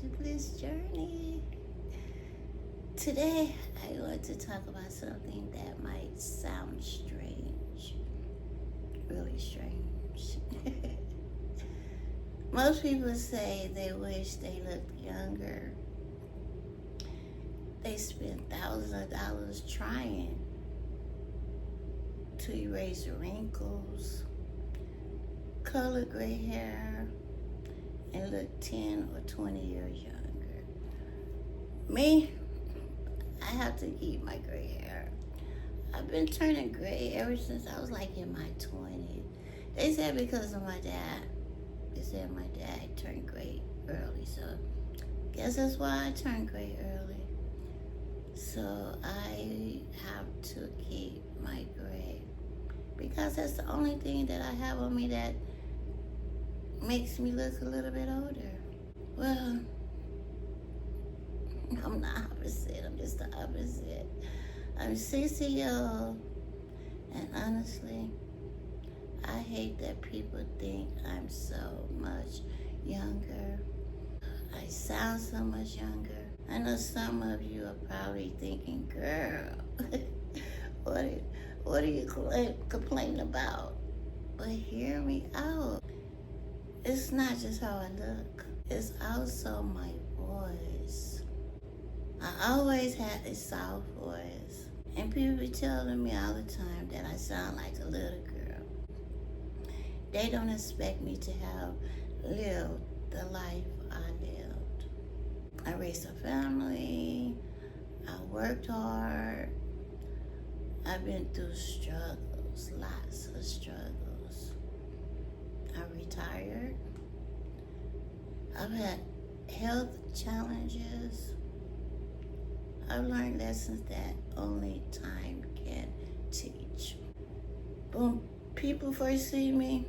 to Bliss Journey. Today, I want to talk about something that might sound strange, really strange. Most people say they wish they looked younger. They spend thousands of dollars trying to erase wrinkles, color gray hair, and look 10 or 20 years younger. Me, I have to keep my gray hair. I've been turning gray ever since I was like in my 20s. They said because of my dad. They said my dad turned gray early, so guess that's why I turned gray early. So I have to keep my gray because that's the only thing that I have on me that makes me look a little bit older. Well, I'm the opposite. I'm just the opposite. I'm 60 years old, and honestly, I hate that people think I'm so much younger. I sound so much younger. I know some of you are probably thinking, girl, what are you complaining about? But hear me out. It's not just how I look. It's also my voice. I always had a soft voice. And people be telling me all the time that I sound like a little girl. They don't expect me to have lived the life I lived. I raised a family. I worked hard. I've been through struggles, lots of struggles. I retired. I've had health challenges. I've learned lessons that only time can teach. When people first see me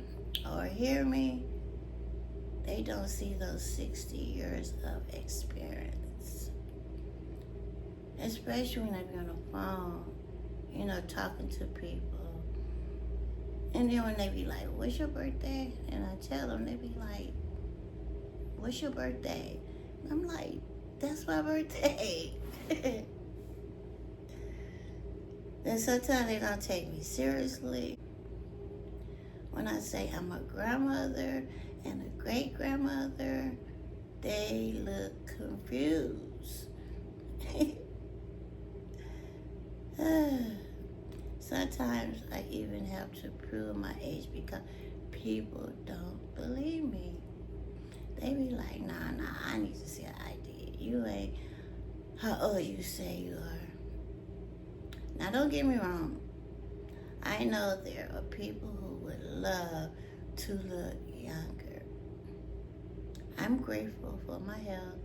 or hear me, they don't see those 60 years of experience. Especially when I be on the phone, talking to people. And then when they be like, what's your birthday? And I tell them, they be like, what's your birthday? And I'm like, that's my birthday. Then sometimes they don't take me seriously. When I say I'm a grandmother and a great-grandmother, they look confused. Sometimes I even have to prove my age because people don't believe me. They be like, nah, I need to see an ID. You ain't how old you say you are. Now, don't get me wrong. I know there are people who would love to look younger. I'm grateful for my health,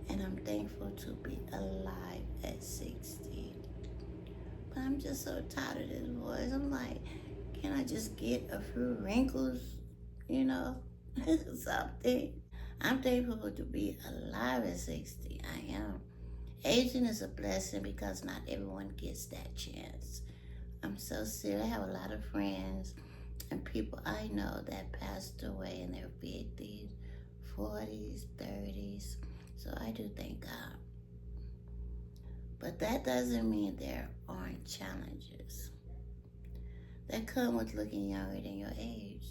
and I'm thankful to be alive at 60. But I'm just so tired of this voice. I'm like, can I just get a few wrinkles, something? I'm thankful to be alive at 60. I am. Aging is a blessing because not everyone gets that chance. I'm so serious. I have a lot of friends and people I know that passed away in their 50s, 40s, 30s. So I do thank God. But that doesn't mean there aren't challenges that come with looking younger than your age.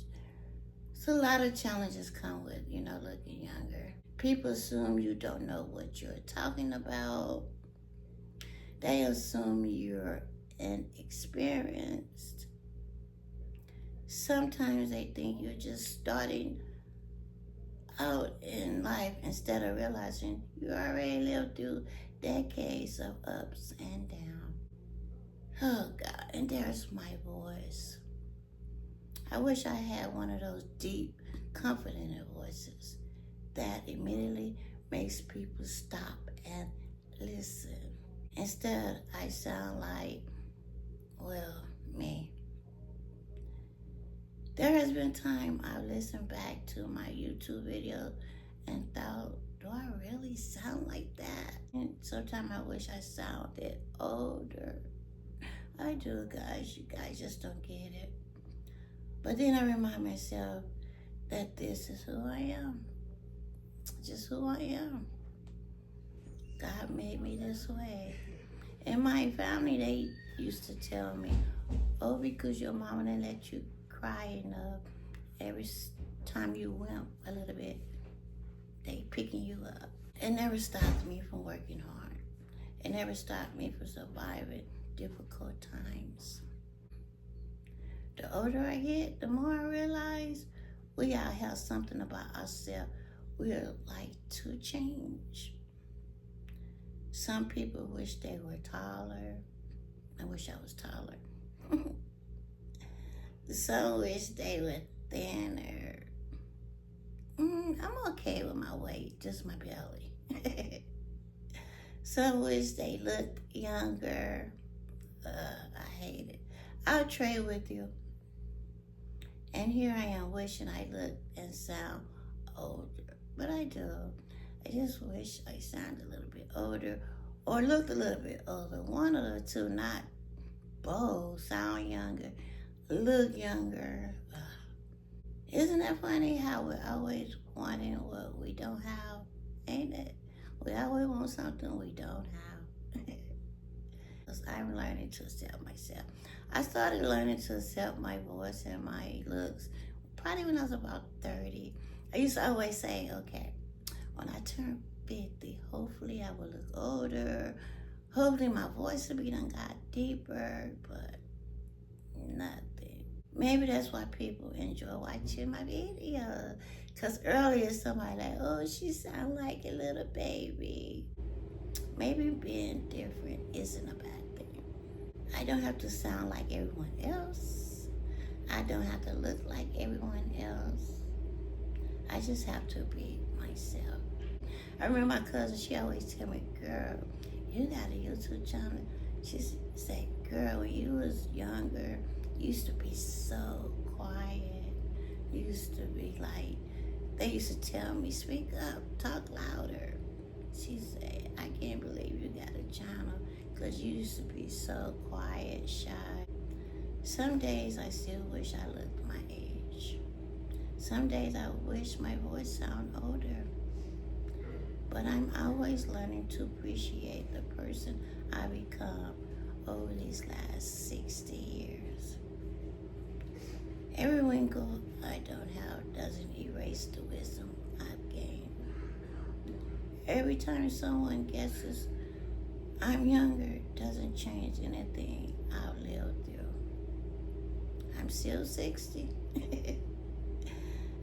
So a lot of challenges come with, looking younger. People assume you don't know what you're talking about. They assume you're inexperienced. Sometimes they think you're just starting out in life instead of realizing you already lived through decades of ups and downs. Oh God, and there's my voice. I wish I had one of those deep, confident voices that immediately makes people stop and listen. Instead, I sound like, me. There has been time I've listened back to my YouTube video and thought, do I really sound like that? And sometimes I wish I sounded older. I do, guys. You guys just don't get it. But then I remind myself that this is who I am. Just who I am. God made me this way. In my family, they used to tell me, oh, because your mama didn't let you cry enough. Every time you wimp a little bit, they picking you up. It never stopped me from working hard. It never stopped me from surviving difficult times. The older I get, the more I realize we all have something about ourselves we'd like to change. Some people wish they were taller. I wish I was taller. Some wish they were thinner. I'm okay with my weight, just my belly. Some wish they looked younger. I hate it. I'll trade with you. And here I am wishing I looked and sound older. But I do. I just wish I sounded a little bit older or looked a little bit older. One of the two, not both. Sound younger, look younger. Isn't that funny how we're always wanting what we don't have? Ain't it? We always want something we don't have. Because I'm learning to accept myself. I started learning to accept my voice and my looks probably when I was about 30. I used to always say, okay, when I turn 50, hopefully I will look older. Hopefully my voice will be done got deeper, but nothing. Maybe that's why people enjoy watching my videos. Because earlier somebody like, oh, she sound like a little baby. Maybe being different isn't a bad thing. I don't have to sound like everyone else. I don't have to look like everyone else. I just have to be myself. I remember my cousin, she always tell me, girl, you got a YouTube channel. She said, girl, when you was younger, you used to be so quiet. You used to be like, they used to tell me, speak up, talk louder. She said, I can't believe you got a channel because you used to be so quiet, shy. Some days I still wish I looked my age. Some days I wish my voice sounded older. But I'm always learning to appreciate the person I become over these last 60 years. Every wrinkle I don't have doesn't erase the wisdom I've gained. Every time someone guesses I'm younger doesn't change anything I've lived through. I'm still 60.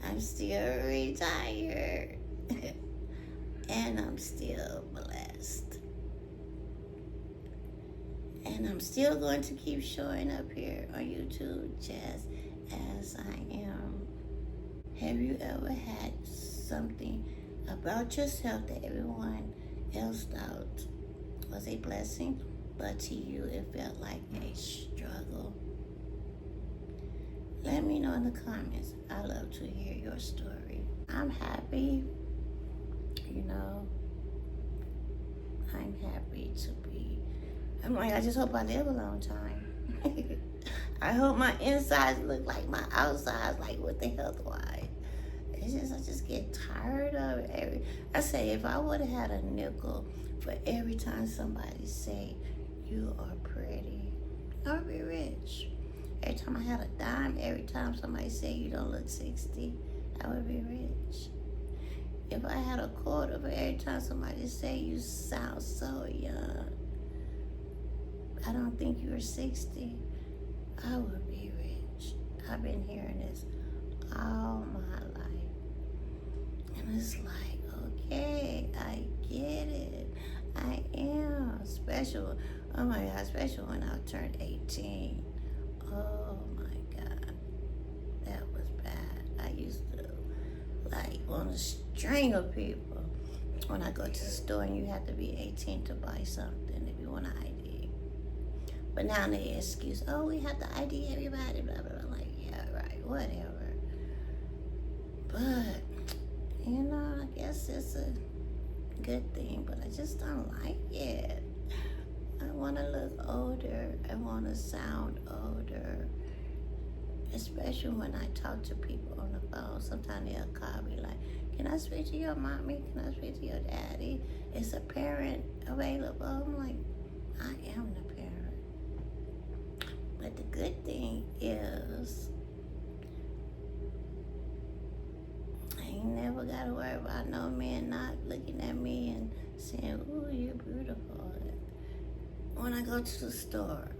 I'm still retired. And I'm still blessed. And I'm still going to keep showing up here on YouTube just as I am. Have you ever had something about yourself that everyone else thought was a blessing, but to you it felt like a struggle? Let me know in the comments. I love to hear your story. I'm happy. You know, I'm happy to be. I'm like, I just hope I live a long time. I hope my insides look like my outsides, like with the health-wise. It's just, I just get tired of it. I say, if I would have had a nickel for every time somebody say, you are pretty, I would be rich. Every time I had a dime, every time somebody say you don't look 60, I would be rich. If I had a quarter for every time somebody say you sound so young, I don't think you're 60, I would be rich. I've been hearing this all my life. And it's like, okay, I get it. I am special. Oh my God, special when I turned 18. Oh my God, that was bad. I used to like want to strangle people when I go to the store, and you have to be 18 to buy something if you want an ID. But now they excuse, oh, we have to ID everybody, blah, blah, blah. I'm like, yeah, right, whatever. But, you know, I guess it's a good thing, but I just don't like it. I want to look older. I want to sound older. Especially when I talk to people on the phone. Sometimes they'll call me like, can I speak to your mommy? Can I speak to your daddy? Is a parent available? I'm like, I am the parent. But the good thing is, I ain't never got to worry about no man not looking at me and saying, ooh, you're beautiful. When I go to the store,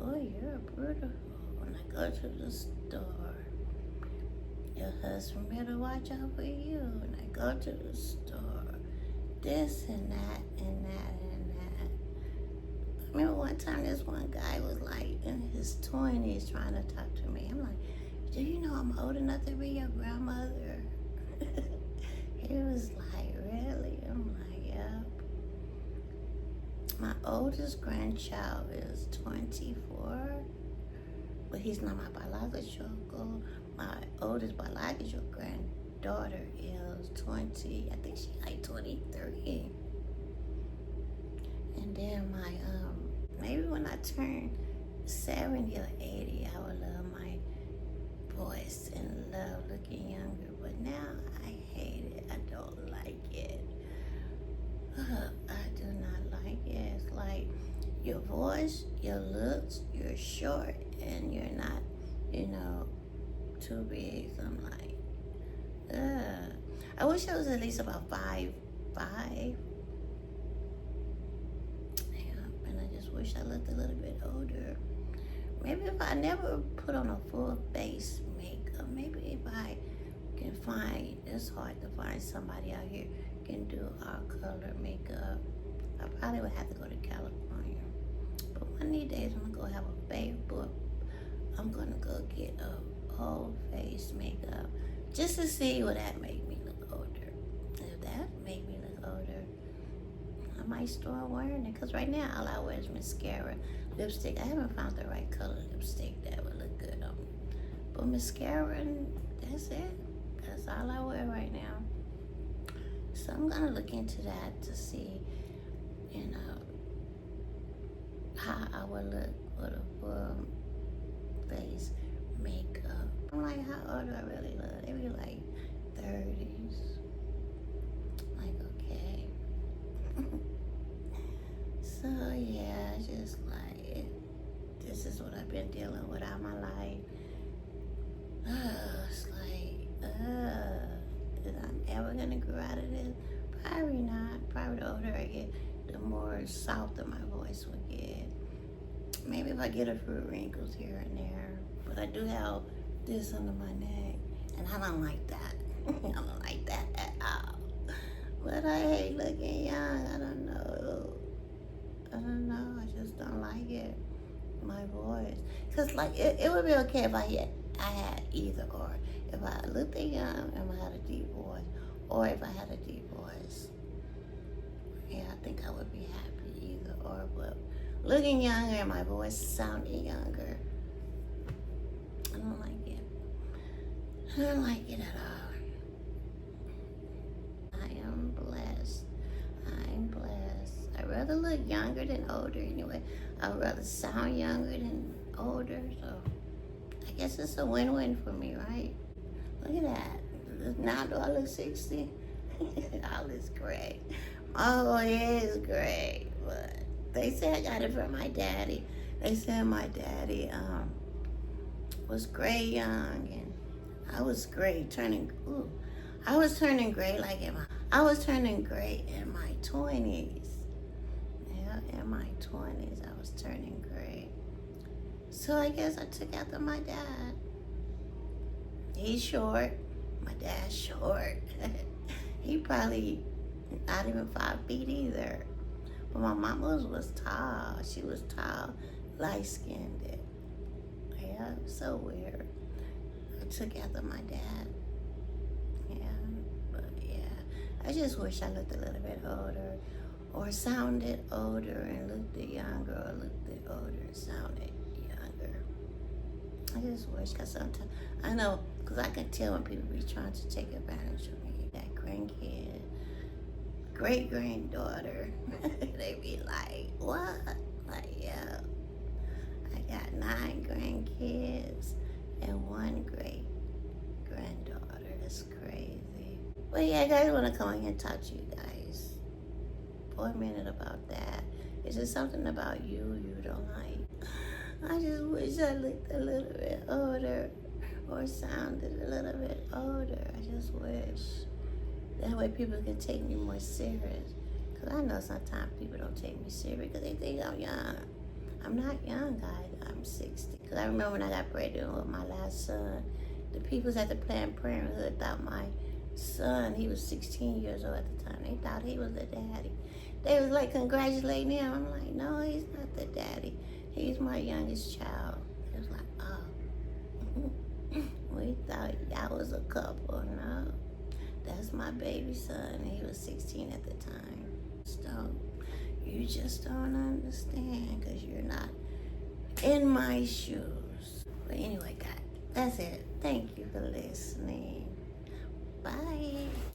oh, you're beautiful. When I go to the store, your husband better watch out for you. When I go to the store, this and that and that and that. I remember one time this one guy was like in his 20s trying to talk to me. I'm like, do you know I'm old enough to be your grandmother? He was like, really? I'm like, yep. My oldest grandchild is 24, but he's not my biological. My oldest biological granddaughter is 20. I think she's like 23. And then my maybe when I turn 70 or 80, I would love my voice and love looking younger. But now I hate it. I don't like it. I do not like it. It's like your voice, your looks, you're short and you're not, too big. So I'm like, ugh. I wish I was at least about 5'5". Yeah, and I just wish I looked a little bit older. Maybe if I never put on a full face makeup, maybe if I can find, it's hard to find somebody out here can do our color makeup. I probably would have to go to California. But one of these days I'm gonna go have a face book. I'm gonna go get a whole face makeup just to see will that make me look older. If that make me look older, I might start wearing it. Cause right now all I wear is mascara, lipstick. I haven't found the right color lipstick that would look good on me. But mascara, and that's it. That's all I wear right now. So I'm gonna look into that to see, how I would look with a full face makeup. I'm like, how old do I really look? They be like 30s. Like, okay. So yeah, just like, this is what I've been dealing with all my life. It's like, is I ever gonna grow out of this? Probably not. Probably the older I get, the more softer my voice will get. Maybe if I get a few wrinkles here and there. But I do have this under my neck, and I don't like that. I don't like that at all. But I hate looking young. I don't know. I just don't like it. My voice. Because like, it would be okay if I had either or. If I looked young and I had a deep voice, or if I had a deep voice. Yeah, I think I would be happy either or. But looking younger and my voice sounding younger, I don't like it. I don't like it at all. I am blessed. I'm blessed. I'd rather look younger than older anyway. I'd rather sound younger than older. So I guess it's a win-win for me, right? Look at that. Now do I look 60? All is great. My voice is great. But they say I got it from my daddy. They said my daddy was gray young, and I was gray turning. I was turning gray like I was turning gray in my 20s. Yeah, in my 20s I was turning gray. So I guess I took after my dad. He's short. My dad's short. He probably not even 5 feet either. But my mama was tall. She was tall, light-skinned. Yeah, so weird. I took after my dad. Yeah, but yeah. I just wish I looked a little bit older, or sounded older and looked younger, or looked older and sounded younger. I just wish, because sometimes, I know, because I can tell when people be trying to take advantage of me. That grandkid, great-granddaughter, they be like, what? Like, yeah. I got 9 grandkids and 1 great-granddaughter. That's crazy. But yeah, guys, I want to come on here and talk to you guys for a minute about that. Is there something about you don't like? I just wish I looked a little bit older or sounded a little bit older. I just wish. That way people can take me more serious. Because I know sometimes people don't take me serious because they think I'm young. I'm not young, guys. I'm 60. Because I remember when I got pregnant with my last son, the people at the Planned Parenthood thought my son, he was 16 years old at the time. They thought he was the daddy. They was like congratulating him. I'm like, no, he's not the daddy. He's my youngest child. It was like, oh. We thought y'all was a couple. No, that's my baby son. He was 16 at the time. So you just don't understand because you're not in my shoes. But anyway, guys, that's it. Thank you for listening. Bye.